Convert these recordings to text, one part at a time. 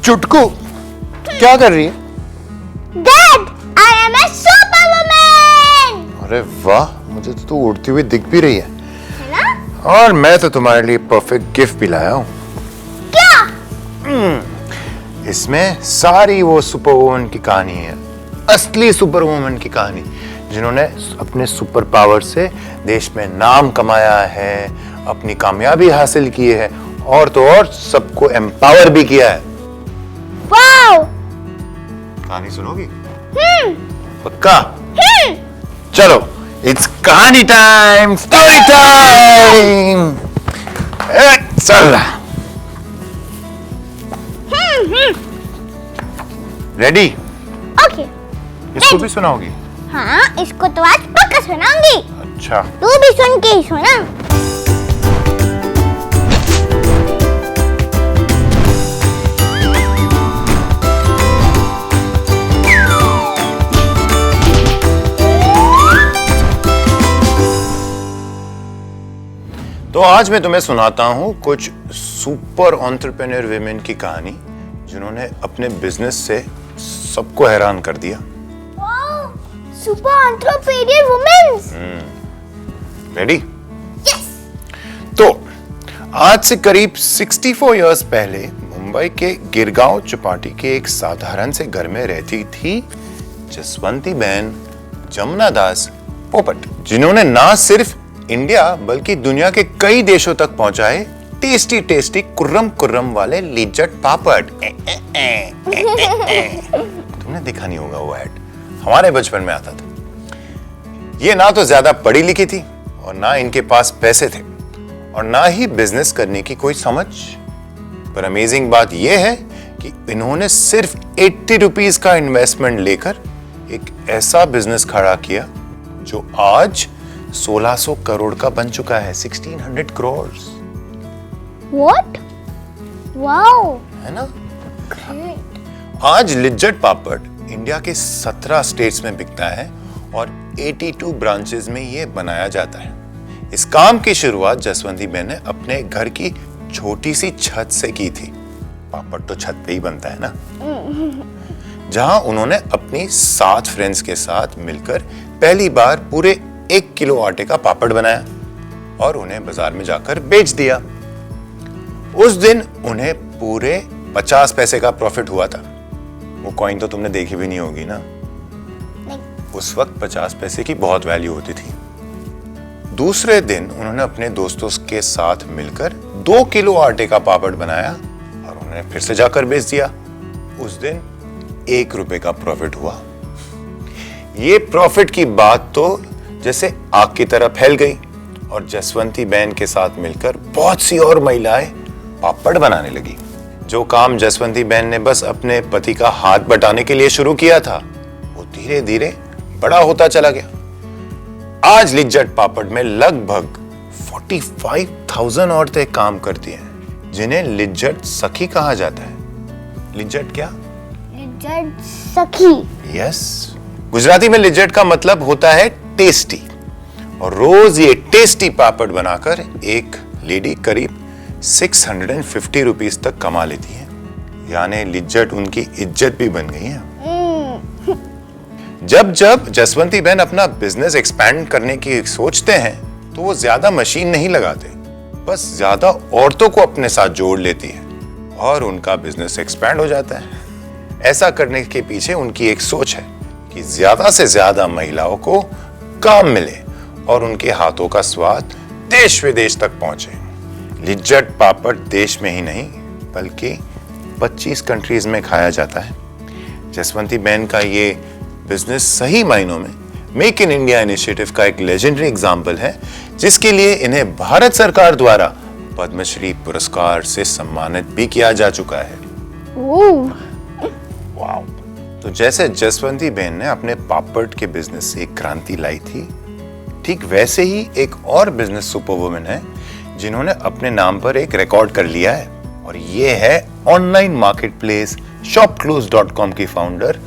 चुटकू क्या कर रही है? Dad, I am a superwoman. अरे वाह, मुझे तो तू उड़ती हुई दिख भी रही है ना? और मैं तो तुम्हारे लिए परफेक्ट गिफ्ट भी लाया हूँ। क्या? इसमें सारी वो सुपर वुमन की कहानी है, असली सुपर वुमन की कहानी, जिन्होंने अपने सुपर पावर से देश में नाम कमाया है, अपनी कामयाबी हासिल की है और तो और सबको एम्पावर भी किया है। वाओ! कहानी सुनोगी? पक्का? चलो, इट्स कहानी टाइम, स्टोरी टाइम। चल, रेडी? ओके। इसको भी सुनाओगी? हाँ, इसको तो आज पक्का सुनाऊंगी। अच्छा। तू भी सुन के ही सुना। तो आज मैं तुम्हें सुनाता हूं कुछ सुपर एंटरप्रेन्योर विमेन की कहानी, जिन्होंने अपने बिजनेस से सबको हैरान कर दिया। Super entrepreneur womens. Ready? Yes. तो आज से करीब 64 इयर्स पहले मुंबई के गिरगांव चौपाटी के एक साधारण से घर में रहती थी जसवंती बहन जमुना दास पोपट, जिन्होंने ना सिर्फ इंडिया बल्कि दुनिया के कई देशों तक पहुंचाए टेस्टी टेस्टी कुर्रम कुर्रम वाले लिज्जत पापड़। तुमने देखा नहीं होगा वो ऐड, हमारे बचपन में आता था। ये ना तो ज्यादा पढ़ी लिखी थी और ना इनके पास पैसे थे और ना ही बिजनेस करने की कोई समझ, पर अमेजिंग बात यह है कि इन्होंने सिर्फ 80 रुपीज का इन्वेस्टमेंट लेकर एक ऐसा बिजनेस खड़ा किया जो आज 1600 करोड़ का बन चुका है। 1600 करोड़। What? वाओ! है ना? आज लिज्जत पापड़ इंडिया के 17 स्टेट्स में बिकता है और 82 ब्रांचेस में ये बनाया जाता है। इस काम की शुरुआत जसवंती बहन ने अपने घर की छोटी सी छत से की थी। पापड़ तो छत पे ही बनता है ना? जहां उन्होंने अपनी 7 फ्रेंड्स के साथ मिलकर पहली बार पूरे 1 किलो आटे का पापड़ बनाया और उन्हें बाजार में जाकर बेच दिया। उस दिन उन्हें पूरे 50 पैसे का प्रॉफिट हुआ था। वो कॉइन तो तुमने देखी भी नहीं होगी ना? नहीं। उस वक्त 50 पैसे की बहुत वैल्यू होती थी। दूसरे दिन उन्होंने अपने दोस्तों के साथ मिलकर 2 किलो आटे का पापड़ बनाया और उन्हें फिर से जाकर बेच दिया। उस दिन 1 रुपए का प्रॉफिट हुआ। ये प्रॉफिट की बात तो जैसे आग की तरह फैल गई और जसवंती बहन के साथ मिलकर बहुत सी और महिलाएं पापड़ बनाने लगी। जो काम जसवंती बहन ने बस अपने पति का हाथ बटाने के लिए शुरू किया था, वो धीरे धीरे बड़ा होता चला गया। आज लिज्जत पापड़ में लगभग 45,000 औरतें काम करती हैं, जिन्हें लिज्जत सखी कहा जाता है। लिज्जत क्या? लिज्जत सखी। यस। गुजराती में लिज्जत का मतलब होता है टेस्टी, और रोज ये टेस्टी पापड़ बनाकर एक लेडी करीब 650 रुपीस तक कमा लेती है। यानी लिज्जत उनकी इज्जत भी बन गई है। जब जब जसवंती बहन अपना बिजनेस एक्सपैंड करने की सोचते हैं तो वो ज्यादा मशीन नहीं लगाते, बस ज्यादा औरतों को अपने साथ जोड़ लेती है और उनका बिजनेस एक्सपैंड हो जाता है। ऐसा करने के पीछे उनकी एक सोच है कि ज्यादा से ज्यादा महिलाओं को काम मिले और उनके हाथों का स्वाद देश विदेश तक पहुंचे। लिज्जत पापड़ देश में ही नहीं बल्कि 25 कंट्रीज में खाया जाता है। जसवंती बहन का ये बिजनेस सही मायनों में मेक इन इंडिया इनिशिएटिव का एक लेजेंडरी एग्जाम्पल है, जिसके लिए इन्हें भारत सरकार द्वारा पद्मश्री पुरस्कार से सम्मानित भी किया जा चुका है। वाओ! तो जैसे जसवंती बहन ने अपने पापड़ के बिजनेस से एक क्रांति लाई थी, ठीक वैसे ही एक और बिजनेस सुपर वुमन है जिन्होंने अपने नाम पर एक रिकॉर्ड कर लिया है, और ये है ऑनलाइन मार्केटप्लेस shopclose.com की फाउंडर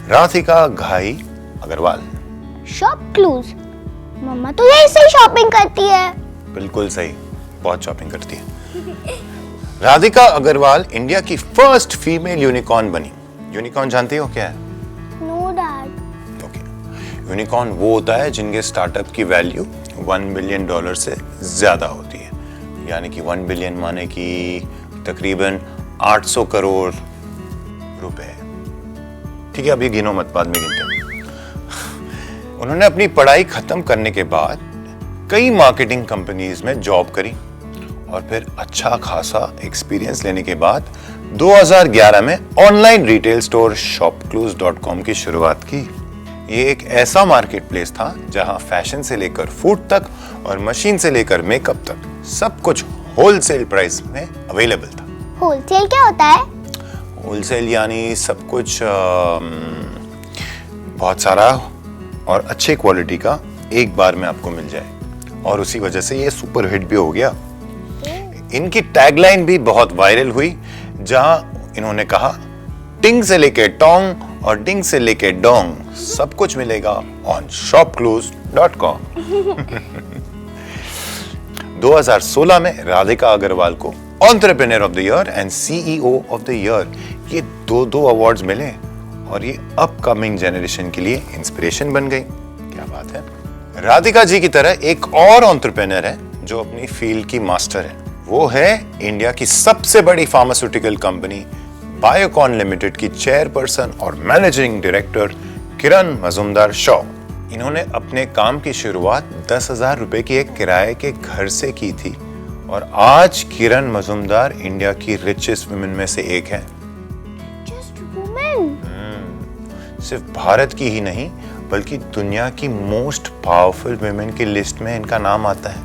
राधिका घाई अग्रवाल। शॉपक्लूज? मम्मा तो यही से शॉपिंग करती है। बिल्कुल सही, बहुत शॉपिंग करती है। राधिका अग्रवाल इंडिया की फर्स्ट फीमेल यूनिकॉर्न बनी। यूनिकॉर्न जानते हो क्या है? No dad. ओके, यूनिकॉर्न वो होता है जिनके स्टार्टअप की वैल्यू $1 बिलियन से ज्यादा होती है, यानी कि 1 बिलियन माने कि तकरीबन 800 करोड़ रुपए। ठीक है, अब ये गिनो मत, बाद में गिनते हैं। उन्होंने अपनी पढ़ाई खत्म करने के बाद कई मार्केटिंग कंपनीज में जॉब करी और फिर अच्छा खासा एक्सपीरियंस लेने के बाद 2011 में ऑनलाइन रिटेल स्टोर shopclues.com की शुरुआत की। ये एक ऐसा मार्केट प्लेस था जहां फैशन से लेकर फूड तक और मशीन से लेकर मेकअप तक सब कुछ होलसेल प्राइस में अवेलेबल था। होलसेल क्या होता है? होलसेल यानी सब कुछ बहुत सारा और अच्छे क्वालिटी का एक बार में आपको मिल जाए, और उसी वजह से ये सुपर हिट भी हो गया। इनकी टैगलाइन भी बहुत वायरल हुई, जहां इन्होंने कहा टिंग से लेके टोंग और डिंग से लेके डोंग सब कुछ मिलेगा ऑन shopclues.com। 2016 में राधिका अग्रवाल को entrepreneur of the year and CEO of the year ये दो अवार्ड्स मिले, और ये अपकमिंग जनरेशन के लिए इंस्पिरेशन बन गई। क्या बात है। राधिका जी की तरह एक और एंटरप्रेन्योर है जो अपनी फील्ड की मास्टर है। वो है इंडिया की सबसे बड़ी फार्मास्यूटिकल कंपनी बायोकॉन लिमिटेड की चेयरपर्सन और मैनेजिंग डायरेक्टर किरण मजुमदार शॉ। इन्होंने अपने काम की शुरुआत 10,000 रुपए की एक किराए के घर से की थी, और आज किरण मजुमदार इंडिया की रिचेस्ट वुमेन में से एक है। Just women? सिर्फ भारत की ही नहीं बल्कि दुनिया की मोस्ट पावरफुल वुमेन की लिस्ट में इनका नाम आता है।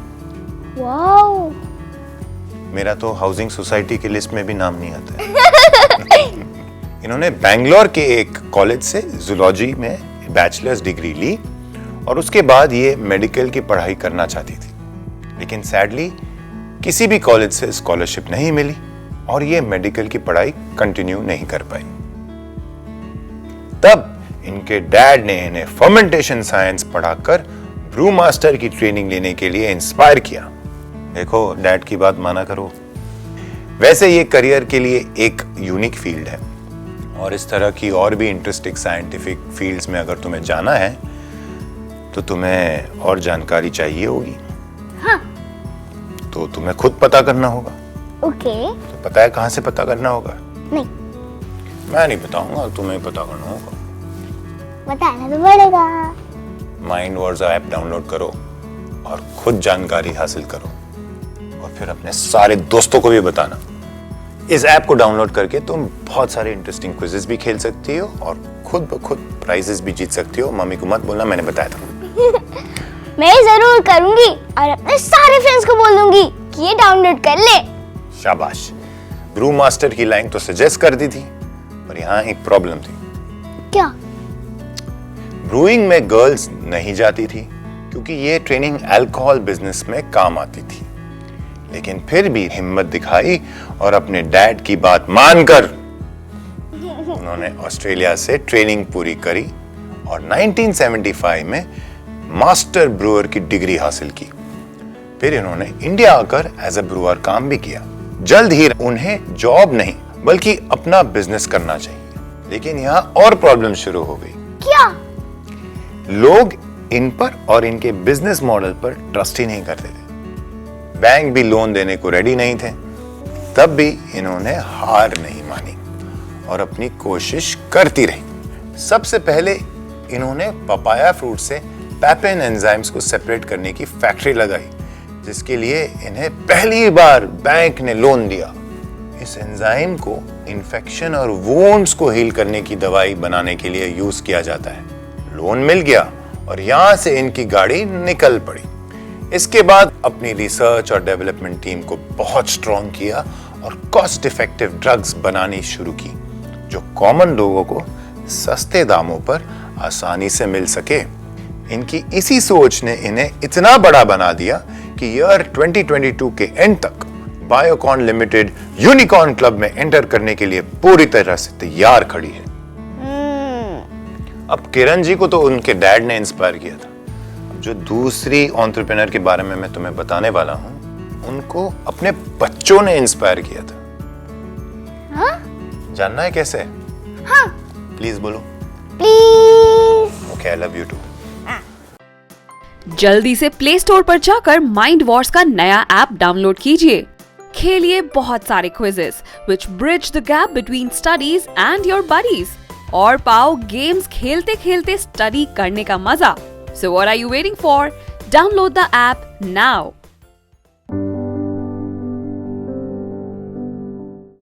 वाओ। मेरा तो हाउसिंग सोसाइटी की लिस्ट में भी नाम नहीं आता है। इन्होंने बेंगलोर के एक कॉलेज से जूलॉजी में बैचलर्स डिग्री ली, और उसके बाद ये मेडिकल की पढ़ाई करना चाहती थी, लेकिन सैडली किसी भी कॉलेज से स्कॉलरशिप नहीं मिली और ये मेडिकल की पढ़ाई कंटिन्यू नहीं कर पाई। तब इनके डैड ने इन्हें फर्मेंटेशन साइंस पढ़ाकर ब्रू मास्टर की ट्रेनिंग लेने के लिए इंस्पायर किया। देखो, डैड की बात माना करो। वैसे ये करियर के लिए एक यूनिक फील्ड है, और इस तरह की और भी इंटरेस्टिंग साइंटिफिक फील्ड्स में अगर तुम्हें जाना है तो तुम्हें और जानकारी चाहिए होगी। हाँ। तो तुम्हें खुद पता करना होगा। ओके। तो पता है कहाँ से पता करना होगा? नहीं। मैं नहीं बताऊंगा, तुम्हें पता करना होगा। बताना तो पड़ेगा। माइंड वर्ड्स ऐप डाउनलोड करो और खुद जानकारी हासिल करो, और फिर अपने सारे दोस्तों को भी बताना। इस ऐप को डाउनलोड करके तुम बहुत सारे इंटरेस्टिंग क्विज़ेस भी खेल सकती हो और खुद ब खुद प्राइजेस भी जीत सकती हो। मम्मी को मत बोलना, मैंने बताया था। मैं जरूर करूंगी और अपने सारे फ्रेंड्स को बोल दूंगी कि ये डाउनलोड कर ले। शाबाश। ब्रू मास्टर की लाइन तो सजेस्ट कर दी थी, पर यहाँ एक प्रॉब्लम थी। क्या? ब्रूइंग में गर्ल्स नहीं जाती थी क्योंकि ये ट्रेनिंग अल्कोहल बिजनेस में काम आती थी, लेकिन फिर भी हिम्मत दिखाई और अपने डैड की बात मानकर उन्होंने ऑस्ट्रेलिया से ट्रेनिंग पूरी करी और 1975 में मास्टर ब्रूअर की डिग्री हासिल की। फिर इन्होंने इंडिया आकर एज ए ब्रूअर काम भी किया। जल्द ही उन्हें जॉब नहीं बल्कि अपना बिजनेस करना चाहिए, लेकिन यहाँ और प्रॉब्लम शुरू हो गई। क्या? लोग इन पर और इनके बिजनेस मॉडल पर ट्रस्ट ही नहीं करते थे। बैंक भी लोन देने को रेडी नहीं थे। तब भी इन्होंने हार नहीं मानी और अपनी कोशिश करती रही। सबसे पहले इन्होंने पपाया फ्रूट से पैपेन एंजाइम्स को सेपरेट करने की फैक्ट्री लगाई, जिसके लिए इन्हें पहली बार बैंक ने लोन दिया। इस एंजाइम को इन्फेक्शन और वुंड्स को हील करने की दवाई बनाने के लिए यूज किया जाता है। लोन मिल गया और यहां से इनकी गाड़ी निकल पड़ी। इसके बाद अपनी रिसर्च और डेवलपमेंट टीम को बहुत स्ट्रॉन्ग किया और कॉस्ट इफेक्टिव ड्रग्स बनानी शुरू की, जो कॉमन लोगों को सस्ते दामों पर आसानी से मिल सके। इनकी इसी सोच ने इन्हें इतना बड़ा बना दिया कि ईयर 2022 के एंड तक बायोकॉन लिमिटेड यूनिकॉर्न क्लब में एंटर करने के लिए पूरी तरह से तैयार खड़ी है। अब किरण जी को तो उनके डैड ने इंस्पायर किया था। जो दूसरी एंटरप्रेन्योर के बारे में मैं तुम्हें बताने वाला हूं, उनको अपने बच्चों ने इंस्पायर किया था। जानना है कैसे? हाँ प्लीज बोलो। Please. Okay, I love you too. जल्दी से प्ले स्टोर पर जाकर माइंड वॉर्स का नया ऐप डाउनलोड कीजिए। खेलिए बहुत सारे quizzes which bridge the gap between studies and your buddies और पाओ गेम्स खेलते खेलते स्टडी करने का मजा। So what are you waiting for? Download the app now.